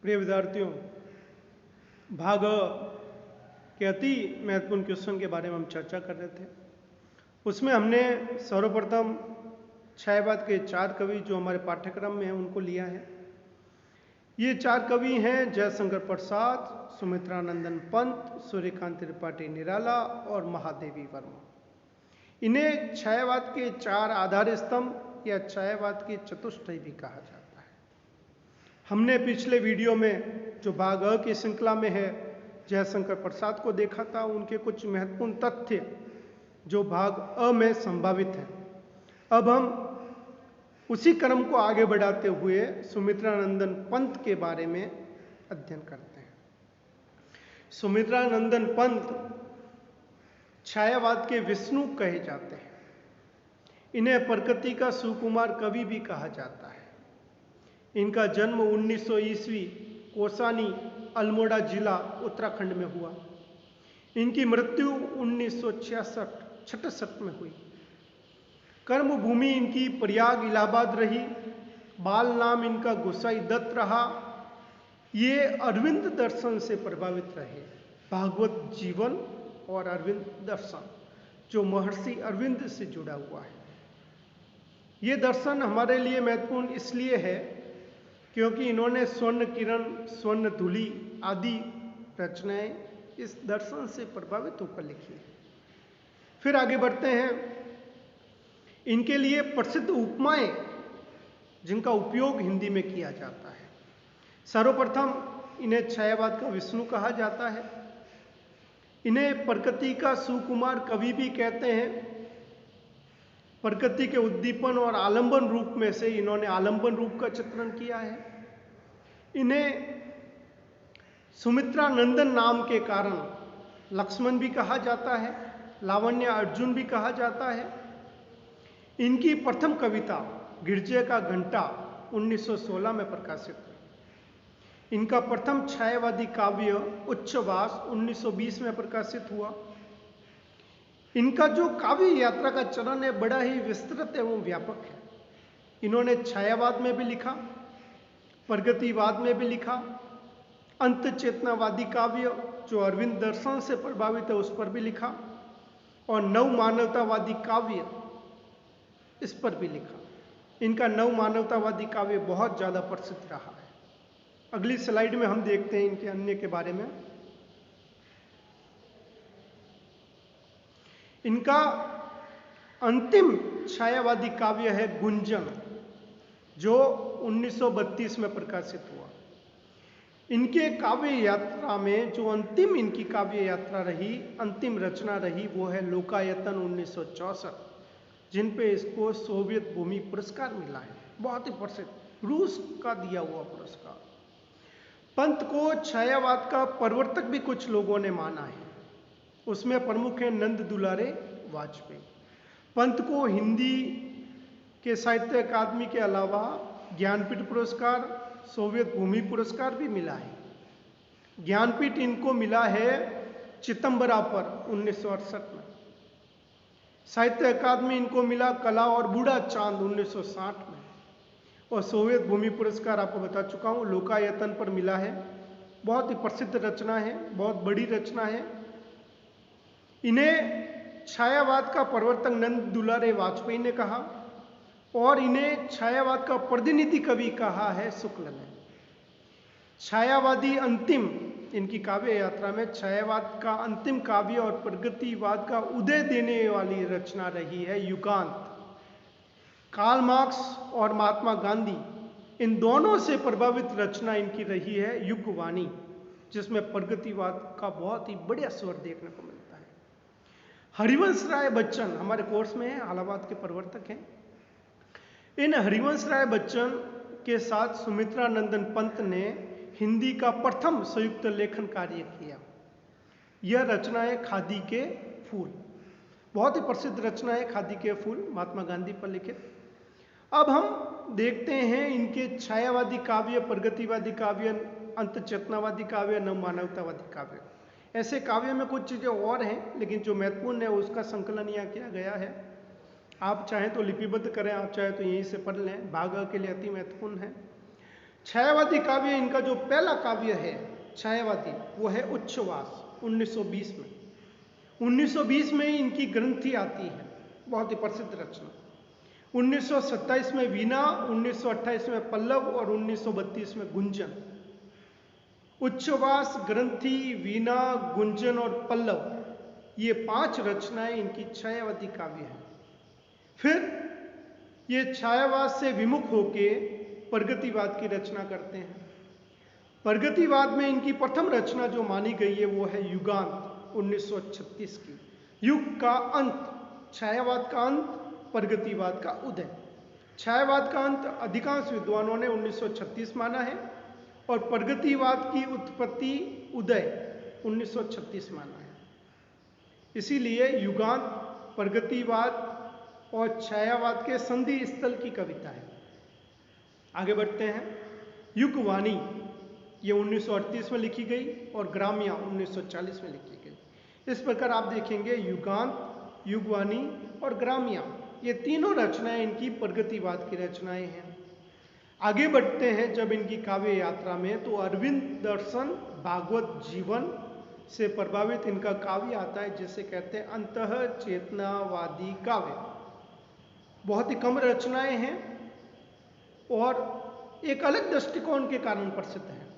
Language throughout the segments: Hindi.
प्रिय विद्यार्थियों, भाग के अति महत्वपूर्ण क्वेश्चन के बारे में हम चर्चा कर रहे थे। उसमें हमने सर्वप्रथम छायावाद के 4 कवि जो हमारे पाठ्यक्रम में हैं उनको लिया है। ये 4 कवि हैं जयशंकर प्रसाद, सुमित्रानंदन पंत, सूर्यकांत त्रिपाठी निराला और महादेवी वर्मा। इन्हें छायावाद के 4 आधार स्तंभ या छायावाद की चतुष्टय भी कहा जाता है। हमने पिछले वीडियो में जो भाग अ की श्रृंखला में है जयशंकर प्रसाद को देखा था, उनके कुछ महत्वपूर्ण तथ्य जो भाग अ में संभावित है। अब हम उसी क्रम को आगे बढ़ाते हुए सुमित्रानंदन पंत के बारे में अध्ययन करते हैं। सुमित्रानंदन पंत छायावाद के विष्णु कहे जाते हैं। इन्हें प्रकृति का सुकुमार कवि भी कहा जाता है। इनका जन्म 1900 ईस्वी कोसानी अल्मोड़ा जिला उत्तराखंड में हुआ। इनकी मृत्यु 1966 में हुई। कर्म भूमि इनकी प्रयाग इलाहाबाद रही। बाल नाम इनका गोसाई दत्त रहा। ये अरविंद दर्शन से प्रभावित रहे। भागवत जीवन और अरविंद दर्शन जो महर्षि अरविंद से जुड़ा हुआ है। ये दर्शन हमारे लिए महत्वपूर्ण इसलिए है क्योंकि इन्होंने स्वर्ण किरण, स्वर्ण धूलि आदि रचनाएं इस दर्शन से प्रभावित होकर लिखी है। फिर आगे बढ़ते हैं। इनके लिए प्रसिद्ध उपमाएं जिनका उपयोग हिंदी में किया जाता है। सर्वप्रथम इन्हें छायावाद का विष्णु कहा जाता है। इन्हें प्रकृति का सुकुमार कवि भी कहते हैं। प्रकृति के उद्दीपन और आलंबन रूप में से इन्होंने आलंबन रूप का चित्रण किया है। इन्हें सुमित्रानंदन नाम के कारण लक्ष्मण भी कहा जाता है, लावण्य अर्जुन भी कहा जाता है। इनकी प्रथम कविता गिरजे का घंटा 1916 में प्रकाशित हुई। इनका प्रथम छायावादी काव्य उच्छ्वास 1920 में प्रकाशित हुआ। इनका जो काव्य यात्रा का चरण है बड़ा ही विस्तृत एवं व्यापक है। इन्होंने छायावाद में भी लिखा, प्रगतिवाद में भी लिखा, अंत चेतनावादी काव्य जो अरविंद दर्शन से प्रभावित है उस पर भी लिखा और नव मानवतावादी काव्य इस पर भी लिखा। इनका नव मानवतावादी काव्य बहुत ज़्यादा प्रसिद्ध रहा है। अगली स्लाइड में हम देखते हैं इनके अन्य के बारे में। इनका अंतिम छायावादी काव्य है गुंजन जो 1932 में प्रकाशित हुआ। इनके काव्य यात्रा में जो अंतिम इनकी काव्य यात्रा रही, अंतिम रचना रही, वो है लोकायतन 1964, जिन पे इसको सोवियत भूमि पुरस्कार मिला है। बहुत ही प्रसिद्ध रूस का दिया हुआ पुरस्कार। पंत को छायावाद का प्रवर्तक भी कुछ लोगों ने माना है। उसमें प्रमुख है नंद दुलारे वाजपेयी। पंत को हिंदी के साहित्य अकादमी के अलावा ज्ञानपीठ पुरस्कार, सोवियत भूमि पुरस्कार भी मिला है। ज्ञानपीठ इनको मिला है चिदंबरा पर 1968 में। साहित्य अकादमी इनको मिला कला और बूढ़ा चांद 1960 में। और सोवियत भूमि पुरस्कार आपको बता चुका हूँ लोकायतन पर मिला है। बहुत ही प्रसिद्ध रचना है, बहुत बड़ी रचना है। इन्हें छायावाद का प्रवर्तक नंद दुलारे वाजपेयी ने कहा और इन्हें छायावाद का प्रतिनिधि कवि कहा है शुक्ल ने। छायावादी अंतिम इनकी काव्य यात्रा में छायावाद का अंतिम काव्य और प्रगतिवाद का उदय देने वाली रचना रही है युगांत। कार्ल मार्क्स और महात्मा गांधी इन दोनों से प्रभावित रचना इनकी रही है युगवाणी, जिसमें प्रगतिवाद का बहुत ही बढ़िया स्वर देखने को मिलता है। हरिवंश राय बच्चन हमारे कोर्स में है, इलाहाबाद के प्रवर्तक हैं। इन हरिवंश राय बच्चन के साथ सुमित्रानंदन पंत ने हिंदी का प्रथम संयुक्त लेखन कार्य किया। यह रचना है खादी के फूल। बहुत ही प्रसिद्ध रचना है खादी के फूल, महात्मा गांधी पर लिखित। अब हम देखते हैं इनके छायावादी काव्य, प्रगतिवादी काव्य, अंत चेतनावादी काव्य, नव मानवतावादी काव्य। ऐसे काव्य में कुछ चीज़ें और हैं, लेकिन जो महत्वपूर्ण है उसका संकलन यहाँ किया गया है। आप चाहें तो लिपिबद्ध करें, आप चाहें तो यहीं से पढ़ लें। भाग के लिए अति महत्वपूर्ण है। छायावादी काव्य, इनका जो पहला काव्य है छायावादी, वो है उच्छ्वास 1920 में। 1920 में इनकी ग्रंथि आती है, बहुत ही प्रसिद्ध रचना। 1927 में वीणा, 1928 में पल्लव और 1932 में गुंजन। उच्छ्वास, ग्रंथि, वीणा, गुंजन और पल्लव, ये 5 रचनाएं इनकी छायावादी काव्य हैं। फिर ये छायावाद से विमुख होके प्रगतिवाद की रचना करते हैं। प्रगतिवाद में इनकी प्रथम रचना जो मानी गई है वो है युगांत 1936 की। युग का अंत, छायावाद का अंत, प्रगतिवाद का उदय। छायावाद का अंत अधिकांश विद्वानों ने 1936 माना है और प्रगतिवाद की उत्पत्ति, उदय 1936 माना है। इसीलिए युगांत प्रगतिवाद और छायावाद के संधि स्थल की कविता है। आगे बढ़ते हैं। युगवाणी, ये 1938 में लिखी गई और ग्राम्या 1940 में लिखी गई। इस प्रकार आप देखेंगे युगांत, युगवाणी और ग्राम्या, ये तीनों रचनाएं इनकी प्रगतिवाद की रचनाएं हैं। आगे बढ़ते हैं जब इनकी काव्य यात्रा में, तो अरविंद दर्शन, भागवत जीवन से प्रभावित इनका काव्य आता है, जिसे कहते हैं अंतः चेतनावादी काव्य। बहुत ही कम रचनाएं हैं और एक अलग दृष्टिकोण के कारण प्रसिद्ध है।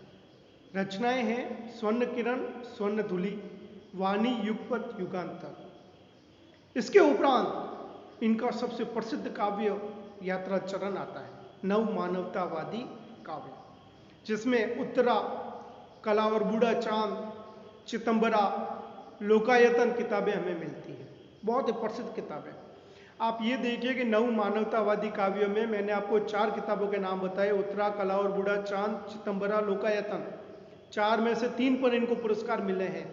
रचनाएं हैं स्वर्ण किरण, स्वर्ण धुली, वाणी, युगपत, युगांतर। इसके उपरांत इनका सबसे प्रसिद्ध काव्य यात्रा चरण आता है, नव मानवतावादी काव्य, जिसमें उत्तरा, कला और बूढ़ा चांद, चितंबरा, लोकायतन किताबें हमें मिलती हैं। बहुत ही प्रसिद्ध किताबें। आप ये देखिए कि नव मानवतावादी काव्यों में मैंने आपको 4 किताबों के नाम बताए, उत्तरा, कला और बूढ़ा चांद, चितंबरा, लोकायतन। 4 में से 3 पर इनको पुरस्कार मिले हैं।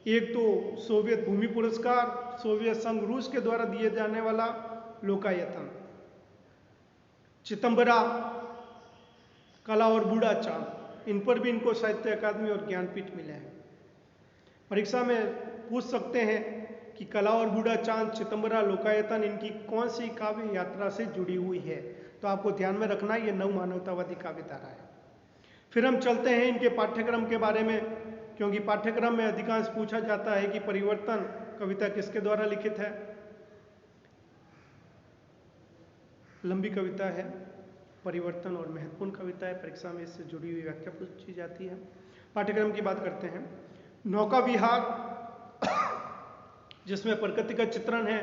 एक तो सोवियत भूमि पुरस्कार, सोवियत संघ रूस के द्वारा दिए जाने वाला लोकायतन। चितंबरा, कला और बूढ़ा चांद, इन पर भी इनको साहित्य अकादमी और ज्ञानपीठ मिले हैं। परीक्षा में पूछ सकते हैं कि कला और बूढ़ा चांद, चितंबरा, लोकायतन, इनकी कौन सी काव्य यात्रा से जुड़ी हुई है, तो आपको ध्यान में रखना ये नव मानवतावादी काव्य धारा है। फिर हम चलते हैं इनके पाठ्यक्रम के बारे में, क्योंकि पाठ्यक्रम में अधिकांश पूछा जाता है कि परिवर्तन कविता किसके द्वारा लिखित है। लंबी कविता है परिवर्तन और महत्वपूर्ण कविता है, परीक्षा में इससे जुड़ी हुई व्याख्या पूछी जाती है। पाठ्यक्रम की बात करते हैं। नौका विहार, जिसमें प्रकृति का चित्रण है।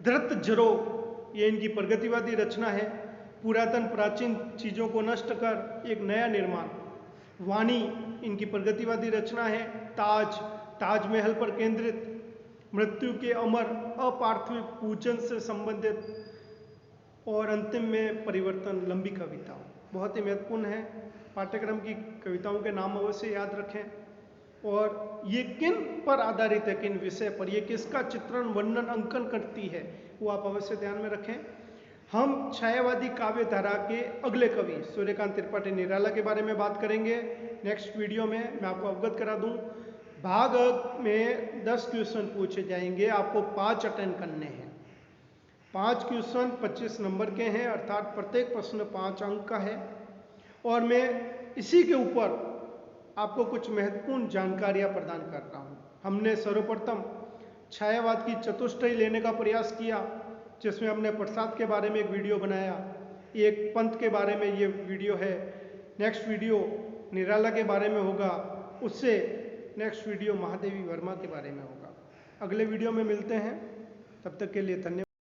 धृत जरो, ये इनकी प्रगतिवादी रचना है। पुरातन प्राचीन चीजों को नष्ट कर एक नया निर्माण। वाणी, इनकी प्रगतिवादी रचना है। ताज, ताजमहल पर केंद्रित। मृत्यु के अमर, अपार्थिव पूजन से संबंधित। और अंतिम में परिवर्तन, लंबी कविता, बहुत ही महत्वपूर्ण है। पाठ्यक्रम की कविताओं के नाम अवश्य याद रखें और ये किन पर आधारित है, किन विषय पर, ये किसका चित्रण, वर्णन, अंकन करती है, वो आप अवश्य ध्यान में रखें। हम छायावादी काव्य धारा के अगले कवि सूर्यकांत त्रिपाठी निराला के बारे में बात करेंगे नेक्स्ट वीडियो में। मैं आपको अवगत करा दूं, भाग में 10 क्वेश्चन पूछे जाएंगे, आपको 5 अटेंड करने हैं। 5 क्वेश्चन 25 नंबर के हैं, अर्थात प्रत्येक प्रश्न 5 अंक का है। और मैं इसी के ऊपर आपको कुछ महत्वपूर्ण जानकारियां प्रदान कर रहा हूं। हमने सर्वप्रथम छायावाद की चतुष्टयी लेने का प्रयास किया, जिसमें हमने प्रसाद के बारे में एक वीडियो बनाया, एक पंत के बारे में ये वीडियो है। नेक्स्ट वीडियो निराला के बारे में होगा, उससे नेक्स्ट वीडियो महादेवी वर्मा के बारे में होगा। अगले वीडियो में मिलते हैं, तब तक के लिए धन्यवाद।